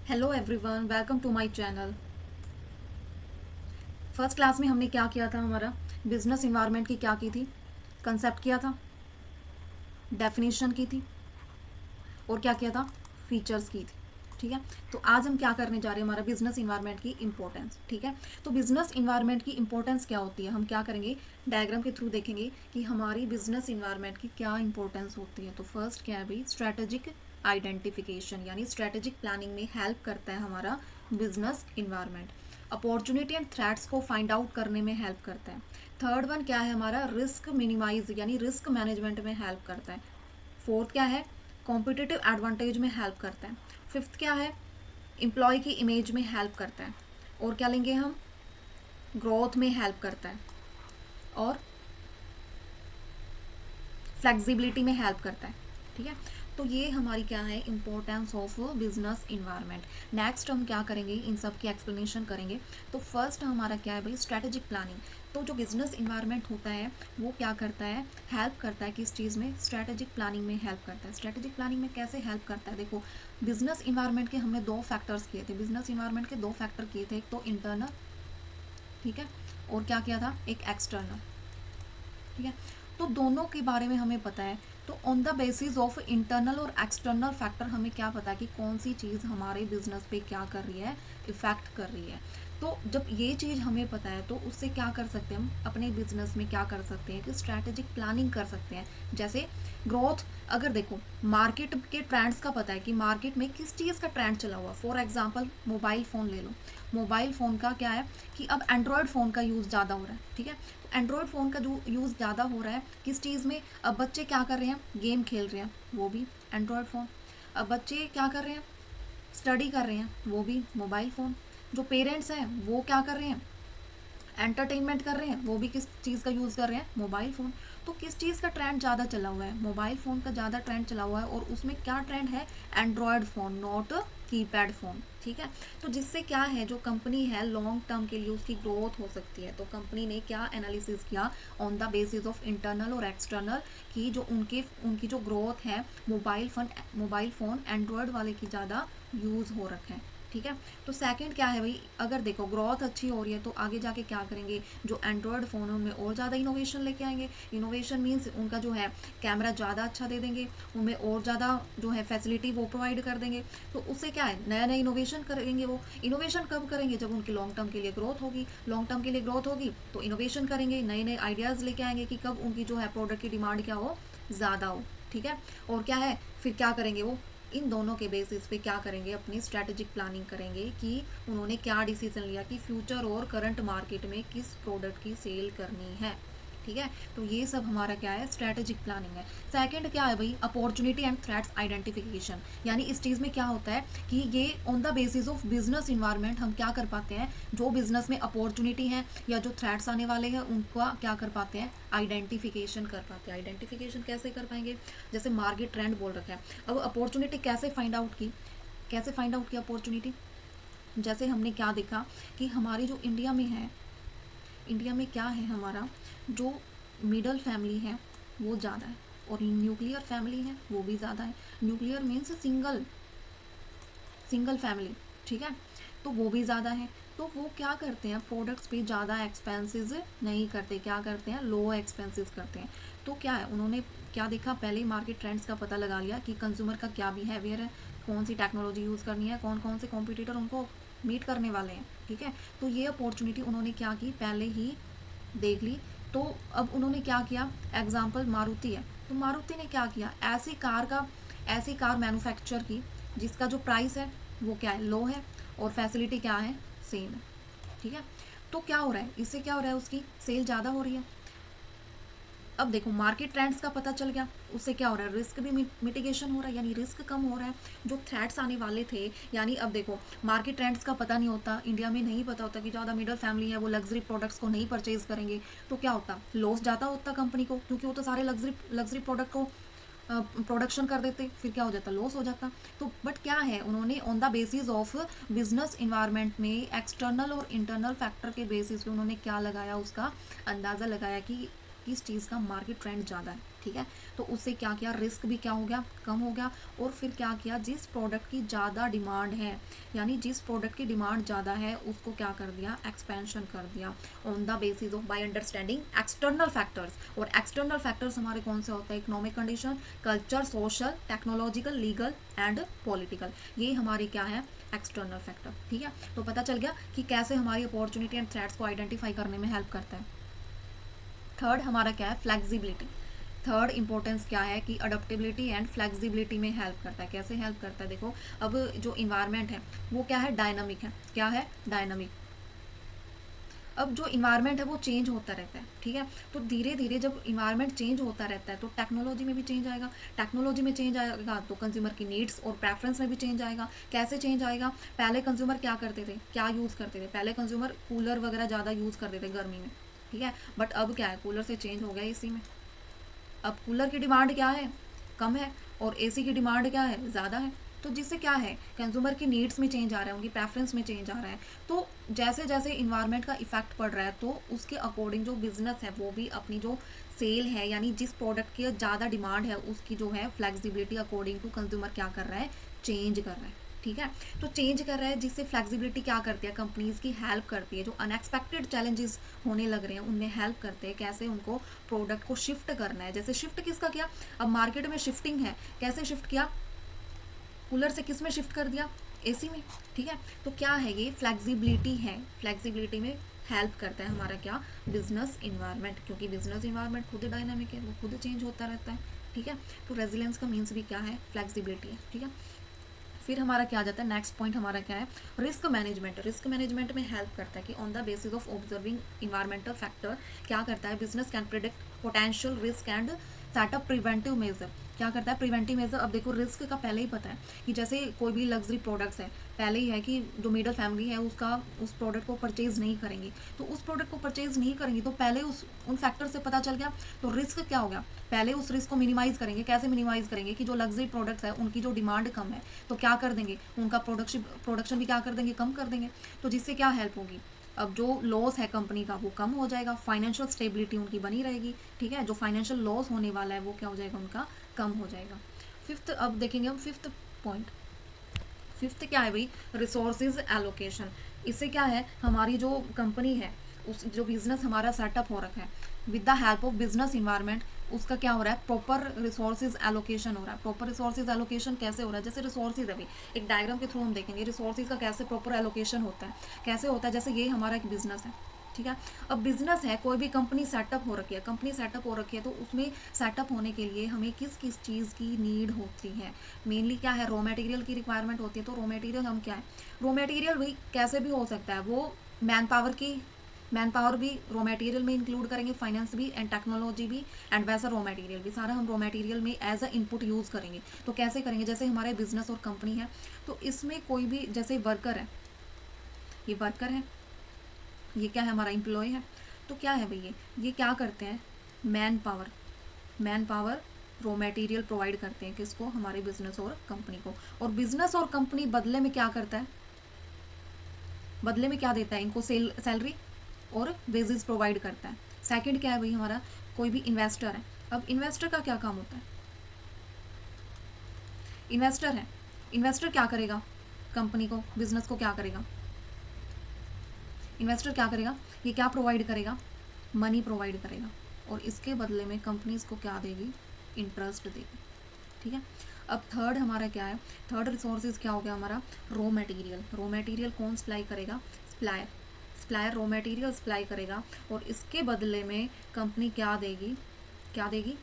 Hello everyone, welcome to my channel. First class में हमने क्या किया था? हमारा बिजनेस इन्वायरमेंट की क्या की थी? कंसेप्ट किया था, डेफिनेशन की थी, और क्या किया था? फीचर्स की थी। ठीक है। तो आज हम क्या करने जा रहे हैं? हमारा बिजनेस इन्वायरमेंट की इंपॉर्टेंस। ठीक है। तो बिजनेस इन्वायरमेंट की इंपॉर्टेंस क्या होती है, हम क्या करेंगे, डायग्राम के थ्रू देखेंगे कि हमारी बिजनेस इन्वायरमेंट की क्या इंपॉर्टेंस होती है। तो फर्स्ट क्या है भाई? स्ट्रैटेजिक आइडेंटिफिकेशन, यानी स्ट्रैटेजिक प्लानिंग में हेल्प करता है हमारा business environment. Opportunity and threats को फाइंड आउट करने में हेल्प करता है। थर्ड वन क्या है हमारा? रिस्क मिनिमाइज, यानी रिस्क मैनेजमेंट में हेल्प करता है। फोर्थ क्या है? कॉम्पिटिटिव एडवांटेज में हेल्प करता है। फिफ्थ क्या है? एम्प्लॉय की इमेज में हेल्प करता है। और क्या लेंगे हम? ग्रोथ में हेल्प करता है। और फ्लेक्सिबिलिटी में हेल्प करता है। ठीक है। तो ये हमारी क्या है? Importance of business environment. Next हम क्या करेंगे, इन सब की एक्सप्लेनेशन करेंगे। तो फर्स्ट हमारा क्या है भाई? Strategic planning. तो जो बिजनेस इन्वायरमेंट होता है वो क्या करता है? हेल्प करता है किस चीज़ में? स्ट्रेटेजिक प्लानिंग में हेल्प करता है। स्ट्रेटेजिक प्लानिंग में कैसे हेल्प करता है? देखो, बिजनेस इन्वायरमेंट के हमने दो फैक्टर्स किए थे। बिजनेस इन्वायरमेंट के दो फैक्टर किए थे, एक तो इंटरनल, ठीक है, और क्या किया था? एक एक्सटर्नल। ठीक है। तो दोनों के बारे में हमें पता है। तो on the basis of internal और एक्सटर्नल फैक्टर हमें क्या पता है कि कौन सी चीज़ हमारे बिजनेस पे क्या कर रही है, इफेक्ट कर रही है। तो जब ये चीज़ हमें पता है तो उससे क्या कर सकते हैं हम? अपने बिजनेस में क्या कर सकते हैं कि स्ट्रैटेजिक प्लानिंग कर सकते हैं। जैसे ग्रोथ, अगर देखो मार्केट के ट्रेंड्स का पता है कि मार्केट में किस चीज़ का ट्रेंड चला हुआ। फॉर एग्जांपल मोबाइल फ़ोन ले लो। मोबाइल फ़ोन का क्या है कि अब एंड्रॉयड फ़ोन का यूज़ ज़्यादा हो रहा है। ठीक है। एंड्रॉयड फ़ोन का जो यूज़ ज़्यादा हो रहा है किस चीज़ में? अब बच्चे क्या कर रहे हैं? गेम खेल रहे हैं, वो भी एंड्रॉयड फ़ोन। अब बच्चे क्या कर रहे हैं? स्टडी कर रहे हैं, वो भी मोबाइल फ़ोन। जो पेरेंट्स हैं वो क्या कर रहे हैं? एंटरटेनमेंट कर रहे हैं, वो भी किस चीज़ का यूज़ कर रहे हैं? Mobile phone. तो किस चीज़ का ट्रेंड ज़्यादा चला हुआ है? मोबाइल फ़ोन का ज़्यादा ट्रेंड चला हुआ है। और उसमें क्या ट्रेंड है? Android phone, not keypad phone. ठीक है। तो जिससे क्या है, जो कंपनी है लॉन्ग टर्म के लिए उसकी ग्रोथ हो सकती है। तो कंपनी ने क्या एनालिसिस किया on the basis of internal और एक्सटर्नल कि जो उनकी जो ग्रोथ है, मोबाइल फ़ोन एंड्रॉयड वाले की ज़्यादा यूज़ हो रखा है। ठीक है। तो सेकंड क्या है भाई? अगर देखो ग्रोथ अच्छी हो रही है तो आगे जाके क्या करेंगे? जो एंड्रॉयड फ़ोन है उनमें और ज़्यादा इनोवेशन लेके आएंगे। इनोवेशन मीन्स उनका जो है कैमरा ज़्यादा अच्छा दे देंगे, उनमें और ज़्यादा जो है फैसिलिटी वो प्रोवाइड कर देंगे। तो उससे क्या है? नया नया इनोवेशन करेंगे। वो इनोवेशन कब करेंगे? जब उनकी लॉन्ग टर्म के लिए ग्रोथ होगी। लॉन्ग टर्म के लिए ग्रोथ होगी तो इनोवेशन करेंगे, नए नए आइडियाज़ लेके आएंगे कि कब उनकी जो है प्रोडक्ट की डिमांड क्या हो? ज़्यादा हो। ठीक है। और क्या है फिर क्या करेंगे वो? इन दोनों के बेसिस पे क्या करेंगे? अपनी स्ट्रैटेजिक प्लानिंग करेंगे कि उन्होंने क्या डिसीजन लिया कि फ्यूचर और करंट मार्केट में किस प्रोडक्ट की सेल करनी है। ठीक है। तो ये सब हमारा क्या है? स्ट्रैटेजिक प्लानिंग है। सेकंड क्या है भाई? Opportunity and threats identification. यानी इस चीज़ में क्या होता है कि ये on the basis of business environment हम क्या कर पाते हैं? जो बिजनेस में अपॉर्चुनिटी है या जो थ्रेट्स आने वाले हैं उनका क्या कर पाते हैं? आइडेंटिफिकेशन कर पाते हैं। आइडेंटिफिकेशन कैसे कर पाएंगे? जैसे मार्केट ट्रेंड बोल रखा है, अब अपॉर्चुनिटी कैसे फाइंड आउट की? कैसे फाइंड आउट की अपॉर्चुनिटी? जैसे हमने क्या देखा कि हमारे जो इंडिया में है, इंडिया में क्या है हमारा? जो मिडल फैमिली है वो ज़्यादा है, और न्यूक्लियर फैमिली है वो भी ज़्यादा है। Nuclear means single single family. ठीक है। तो वो भी ज़्यादा है। तो वो क्या करते हैं? प्रोडक्ट्स पे ज़्यादा एक्सपेंसेस नहीं करते। क्या करते हैं? लो एक्सपेंसेस करते हैं। तो क्या है, उन्होंने क्या देखा? पहले ही मार्केट ट्रेंड्स का पता लगा लिया कि कंज्यूमर का क्या बिहेवियर है, कौन सी टेक्नोलॉजी यूज़ करनी है, कौन कौन से कॉम्पिटिटर उनको मीट करने वाले हैं। ठीक है। तो ये अपॉर्चुनिटी उन्होंने क्या की? पहले ही देख ली। तो अब उन्होंने क्या किया? एग्जाम्पल मारुति है, तो मारुति ने क्या किया? ऐसी कार मैन्युफैक्चर की जिसका जो प्राइस है वो क्या है? लो है, और फैसिलिटी क्या है? सेम है। ठीक है। तो क्या हो रहा है? इससे क्या हो रहा है? उसकी सेल ज़्यादा हो रही है। अब देखो मार्केट ट्रेंड्स का पता चल गया, उससे क्या हो रहा है? रिस्क भी मिटिगेशन हो रहा है, यानी रिस्क कम हो रहा है। जो थ्रेट्स आने वाले थे, यानी अब देखो मार्केट ट्रेंड्स का पता नहीं होता, इंडिया में नहीं पता होता कि ज़्यादा मिडिल फैमिली है वो लग्जरी प्रोडक्ट्स को नहीं परचेज करेंगे। तो क्या होता? लॉस ज़्यादा होता कंपनी को, क्योंकि वो तो सारे लग्जरी लग्जरी प्रोडक्ट को प्रोडक्शन कर देते, फिर क्या हो जाता? लॉस हो जाता। तो बट क्या है, उन्होंने on the basis of business environment में एक्सटर्नल और इंटरनल फैक्टर के बेसिस पे उन्होंने क्या लगाया? उसका अंदाज़ा लगाया कि किस चीज़ का मार्केट ट्रेंड ज़्यादा है, ठीक है। तो उससे क्या किया, रिस्क भी क्या हो गया, कम हो गया। और फिर क्या किया, जिस प्रोडक्ट की ज़्यादा डिमांड है, यानी जिस प्रोडक्ट की डिमांड ज़्यादा है उसको क्या कर दिया, एक्सपेंशन कर दिया on the basis of by understanding external factors. और एक्सटर्नल फैक्टर्स हमारे कौन से होते हैं, economic condition, culture, social, technological, legal and political, ये हमारे क्या है, एक्सटर्नल फैक्टर, ठीक है। तो पता चल गया कि कैसे हमारी अपॉर्चुनिटी एंड थ्रेट्स को आइडेंटिफाई करने में हेल्प करता है। थर्ड हमारा क्या है, फ्लेक्सिबिलिटी। थर्ड इंपॉर्टेंस क्या है कि अडप्टेबिलिटी एंड फ्लेक्सिबिलिटी में हेल्प करता है। कैसे हेल्प करता है, देखो अब जो इन्वायरमेंट है वो क्या है, डायनामिक है। क्या है, डायनामिक। अब जो इन्वायरमेंट है वो चेंज होता रहता है, ठीक है। तो धीरे धीरे जब इन्वायरमेंट चेंज होता रहता है तो टेक्नोलॉजी में भी चेंज आएगा, टेक्नोलॉजी में चेंज आएगा तो कंज्यूमर की नीड्स और प्रेफरेंस में भी चेंज आएगा। कैसे चेंज आएगा, पहले कंज्यूमर क्या करते थे, क्या यूज़ करते थे, पहले कंज्यूमर कूलर वगैरह ज़्यादा यूज़ करते थे गर्मी में, ठीक है। बट अब क्या है, कूलर से चेंज हो गया एसी में। अब कूलर की डिमांड क्या है, कम है, और एसी की डिमांड क्या है, ज़्यादा है। तो जिससे क्या है, कंज्यूमर की नीड्स में चेंज आ रहा है, उनकी प्रेफरेंस में चेंज आ रहा है। तो जैसे जैसे इन्वायरमेंट का इफेक्ट पड़ रहा है तो उसके अकॉर्डिंग जो बिजनेस है वो भी अपनी जो सेल है, यानी जिस प्रोडक्ट की ज़्यादा डिमांड है उसकी जो है फ्लेक्सिबिलिटी अकॉर्डिंग टू कंज्यूमर क्या कर रहा है, चेंज कर रहा है, ठीक है। तो चेंज कर रहा है, जिससे फ्लेक्सिबिलिटी क्या करती है, कंपनीज की हेल्प करती है। जो अनएक्सपेक्टेड चैलेंजेस होने लग रहे हैं उनमें हेल्प करते हैं, कैसे उनको प्रोडक्ट को शिफ्ट करना है। जैसे शिफ्ट किसका किया, अब मार्केट में शिफ्टिंग है, कैसे शिफ्ट किया, कूलर से किस में शिफ्ट कर दिया, एसी में, ठीक है। तो क्या है, ये फ्लेक्सिबिलिटी है, फ्लेक्सिबिलिटी में हेल्प करता है हमारा क्या, बिजनेस इन्वायरमेंट, क्योंकि बिजनेस इन्वायरमेंट खुद डायनामिक है, वो खुद चेंज होता रहता है, ठीक है। तो रेजिलियंस का मीन्स भी क्या है, फ्लेक्सिबिलिटी है, ठीक है। फिर हमारा क्या आ जाता है, नेक्स्ट पॉइंट हमारा क्या है, रिस्क मैनेजमेंट। रिस्क मैनेजमेंट में हेल्प करता है कि on the basis of observing environmental factor क्या करता है, business can predict potential risk and setup preventive measure. क्या करता है, प्रिवेंटिव मेजर। अब देखो रिस्क का पहले ही पता है कि जैसे कोई भी लग्जरी प्रोडक्ट्स है, पहले ही है कि जो मिडिल फैमिली है उसका उस प्रोडक्ट को परचेज नहीं करेंगी, तो उस प्रोडक्ट को परचेज नहीं करेंगी तो पहले उस उन फैक्टर से पता चल गया। तो रिस्क क्या हो गया, पहले उस रिस्क को मिनिमाइज करेंगे। कैसे मिनिमाइज करेंगे, कि जो लग्जरी प्रोडक्ट्स है उनकी जो डिमांड कम है तो क्या कर देंगे, उनका प्रोडक्शन भी क्या कर देंगे, कम कर देंगे। तो जिससे क्या हेल्प होगी, अब जो लॉस है कंपनी का वो कम हो जाएगा, फाइनेंशियल स्टेबिलिटी उनकी बनी रहेगी, ठीक है। जो फाइनेंशियल लॉस होने वाला है वो क्या हो जाएगा, उनका कम हो जाएगा। फिफ्थ अब देखेंगे हम फिफ्थ पॉइंट। फिफ्थ क्या है भाई, रिसोर्सेज एलोकेशन। इससे क्या है, हमारी जो कंपनी है, उस जो बिजनेस हमारा सेटअप हो रखा है with the help of business environment, उसका क्या हो रहा है, प्रॉपर रिसोर्सेज एलोकेशन हो रहा है। प्रॉपर रिसोर्सेज एलोकेशन कैसे हो रहा है, जैसे रिसोर्सेज अभी एक डायग्राम के थ्रू हम देखेंगे रिसोर्सेज का कैसे प्रॉपर एलोकेशन होता है, कैसे होता है। जैसे ये हमारा एक बिजनेस है, ठीक है। अब बिजनेस है, कोई भी कंपनी सेटअप हो रखी है, कंपनी सेटअप हो रखी है, तो उसमें सेटअप होने के लिए हमें किस किस चीज़ की नीड होती है, मेनली क्या है, रॉ मटेरियल की रिक्वायरमेंट होती है। तो रॉ मटेरियल हम क्या है, रॉ मटेरियल वही कैसे भी हो सकता है, वो मैन पावर भी रॉ मटेरियल में इंक्लूड करेंगे, फाइनेंस भी एंड टेक्नोलॉजी भी एंड वैसा रॉ मटेरियल भी, सारा हम रॉ मटेरियल में एज अ इनपुट यूज़ करेंगे। तो कैसे करेंगे, जैसे हमारे बिजनेस और कंपनी है तो इसमें कोई भी जैसे वर्कर है, ये वर्कर है, ये क्या है, हमारा एम्प्लॉय है। तो क्या है भैया, ये क्या करते हैं, man power raw material provide करते हैं, किसको, हमारे बिजनेस और कंपनी को। और बिजनेस और कंपनी बदले में क्या करता है, बदले में क्या देता है, इनको सैलरी और वेजेस प्रोवाइड करता है। सेकंड क्या है भाई हमारा, कोई भी इन्वेस्टर है। अब इन्वेस्टर का क्या काम होता है, इन्वेस्टर है, इन्वेस्टर क्या करेगा, कंपनी को, बिजनेस को क्या करेगा, इन्वेस्टर क्या करेगा, ये क्या प्रोवाइड करेगा, मनी प्रोवाइड करेगा, और इसके बदले में कंपनीज को क्या देगी, इंटरेस्ट देगी, ठीक है। अब थर्ड हमारा क्या है, थर्ड रिसोर्सेज क्या हो गया हमारा, रॉ मटेरियल। रॉ मटेरियल कौन सप्लाई करेगा, supplier, supplier raw material supply करेगा, और इसके बदले में कंपनी क्या देगी, क्या देगी,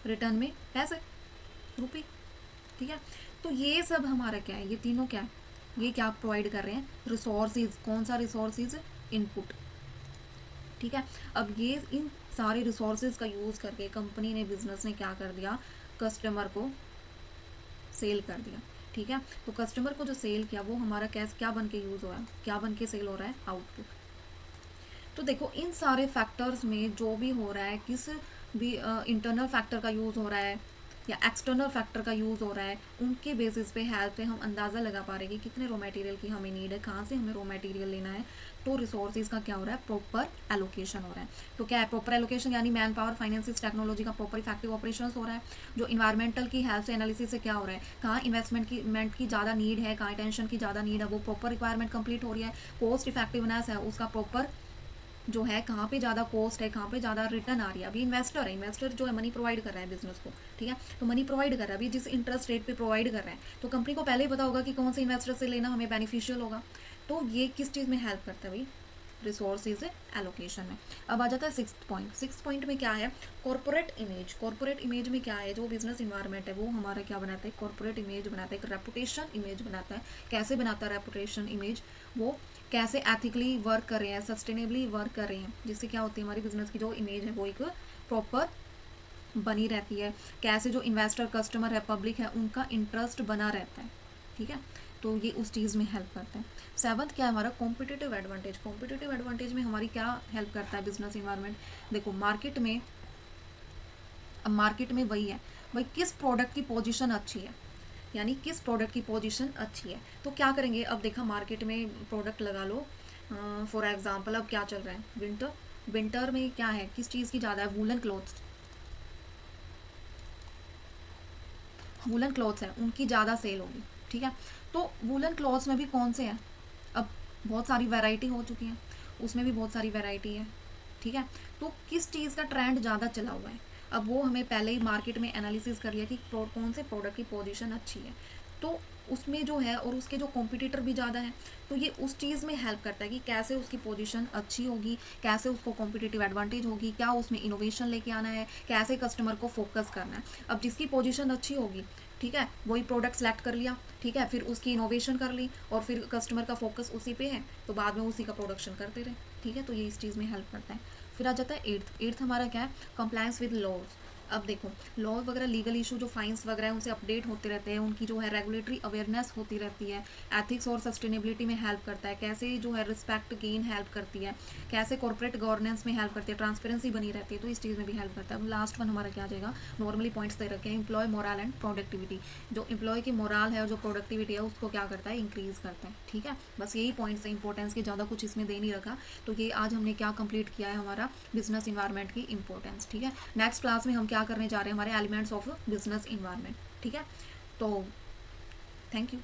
रिटर्न में पैसे, रुपये, ठीक है। तो ये सब हमारा क्या है, ये तीनों क्या है, ये क्या प्रोवाइड कर रहे हैं, रिसोर्सेज। कौन सा रिसोर्सेज, इनपुट, ठीक है। अब ये इन सारे रिसोर्सेज का यूज़ करके कंपनी ने, बिजनेस ने क्या कर दिया, कस्टमर को सेल कर दिया, ठीक है। तो कस्टमर को जो सेल किया वो हमारा कैश क्या बन के यूज़ हो रहा है, क्या बन के सेल हो रहा है, आउटपुट। तो देखो इन सारे फैक्टर्स में जो भी हो रहा है, किस भी इंटरनल फैक्टर का यूज़ हो रहा है, या एक्सटर्नल फैक्टर का यूज़ हो रहा है, उनके बेसिस पे हेल्प पे हम अंदाज़ा लगा पा रहे हैं कि कितने रॉ मटेरियल की हमें नीड है, कहाँ से हमें रॉ मटेरियल लेना है। तो रिसोर्सेज का क्या हो रहा है, प्रॉपर एलोकेशन हो रहा है। तो क्या है प्रॉपर एलोकेशन, यानी मैन पावर, फाइनेंसिस, टेक्नोलॉजी का प्रॉपर इफेक्टिव ऑपरेशन हो रहा है। जो इन्वायरमेंटल की हेल्थ से एनालिसिस से क्या हो रहा है, कहाँ इन्वेस्टमेंट की ज़्यादा नीड है, कहाँ अटेंशन की ज़्यादा नीड है, वो प्रॉपर रिक्वायरमेंट कंप्लीट हो रही है। कॉस्ट इफेक्टिवनेस है उसका प्रॉपर जो है, कहाँ पे ज़्यादा कॉस्ट है, कहाँ पे ज़्यादा रिटर्न आ रही है। अभी इन्वेस्टर है, इन्वेस्टर जो है मनी प्रोवाइड कर रहा है बिजनेस को, ठीक है, तो मनी प्रोवाइड कर रहा है अभी जिस इंटरेस्ट रेट पे प्रोवाइड कर रहा है, तो कंपनी को पहले ही पता होगा कि कौन से इन्वेस्टर से लेना हमें बेनिफिशियल होगा। तो ये किस चीज़ में हेल्प करता है भाई, रिसोर्सेज एलोकेशन में। अब आ जाता है सिक्स पॉइंट में क्या है, कॉर्पोरेट इमेज। कॉर्पोरेट इमेज में क्या है, जो बिजनेस इन्वायरमेंट है वो हमारा क्या बनाता है, कॉर्पोरेट इमेज बनाता है, एक रेपुटेशन इमेज बनाता है। कैसे बनाता है रेपुटेशन इमेज, वो कैसे एथिकली वर्क कर रहे हैं, सस्टेनेबली वर्क कर रहे हैं, जिससे क्या होती है हमारी बिजनेस की जो इमेज है वो एक प्रॉपर बनी रहती है। कैसे जो इन्वेस्टर, कस्टमर है, पब्लिक है, उनका इंटरेस्ट बना रहता है, ठीक है। तो ये उस चीज़ में हेल्प करता है। सेवंथ क्या है हमारा, कॉम्पिटिटिव एडवांटेज। कॉम्पिटिटिव एडवांटेज में हमारी क्या हेल्प करता है बिजनेस इन्वायरमेंट, देखो मार्केट में वही है भाई, किस प्रोडक्ट की पोजीशन अच्छी है, यानी किस प्रोडक्ट की पोजीशन अच्छी है। तो क्या करेंगे, अब देखा मार्केट में प्रोडक्ट लगा लो, फॉर एग्जांपल अब क्या चल रहा है, विंटर में क्या है, किस चीज़ की ज़्यादा है, वूलन क्लॉथ्स है, उनकी ज़्यादा सेल होगी, ठीक है। तो वूलन क्लॉथ्स में भी कौन से हैं, अब बहुत सारी वैरायटी हो चुकी है, उसमें भी बहुत सारी वैरायटी है, ठीक है। तो किस चीज़ का ट्रेंड ज़्यादा चला हुआ है, अब वो हमें पहले ही मार्केट में एनालिसिस कर लिया कि कौन से प्रोडक्ट की पोजीशन अच्छी है, तो उसमें जो है और उसके जो कॉम्पिटिटर भी ज़्यादा हैं, तो ये उस चीज़ में हेल्प करता है कि कैसे उसकी पोजीशन अच्छी होगी, कैसे उसको कॉम्पिटिटिव एडवांटेज होगी, क्या उसमें इनोवेशन लेके आना है, कैसे कस्टमर को फोकस करना है। अब जिसकी पोजीशन अच्छी होगी, ठीक है, वही प्रोडक्ट सेलेक्ट कर लिया, ठीक है, फिर उसकी इनोवेशन कर ली और फिर कस्टमर का फोकस उसी पे है, तो बाद में उसी का प्रोडक्शन करते रहे, ठीक है। तो ये इस चीज़ में हेल्प करता है। फिर आ जाता है एट्थ हमारा क्या है, कंप्लायंस विद लॉज। अब देखो लॉ वगैरह, लीगल इशू जो फाइन्स वगैरह है उनसे अपडेट होते रहते हैं, उनकी जो है रेगुलेटरी अवेयरनेस होती रहती है। एथिक्स और सस्टेनेबिलिटी में हेल्प करता है, कैसे जो है रिस्पेक्ट गेन हेल्प करती है, कैसे कॉर्पोरेट गवर्नेंस में हेल्प करती है, ट्रांसपेरेंसी बनी रहती है, तो इस चीज़ में भी हेल्प करता है। अब लास्ट वन हमारा क्या आ जाएगा, नॉर्मली पॉइंट्स दे रखे हैं, एम्प्लॉय मोरल एंड प्रोडक्टिविटी। जो एम्प्लॉय की मोरल है और जो प्रोडक्टिविटी है उसको क्या करता है, इंक्रीज करता है, ठीक है। बस यही पॉइंट्स है इंपॉर्टेंस के, ज़्यादा कुछ इसमें दे नहीं रखा। तो ये आज हमने क्या कंप्लीट किया है, हमारा बिजनेस इन्वायरमेंट की इंपॉर्टेंस, ठीक है। नेक्स्ट क्लास में हम क्या करने जा रहे हैं, हमारे एलिमेंट्स ऑफ बिजनेस इन्वायरमेंट, ठीक है। तो थैंक यू।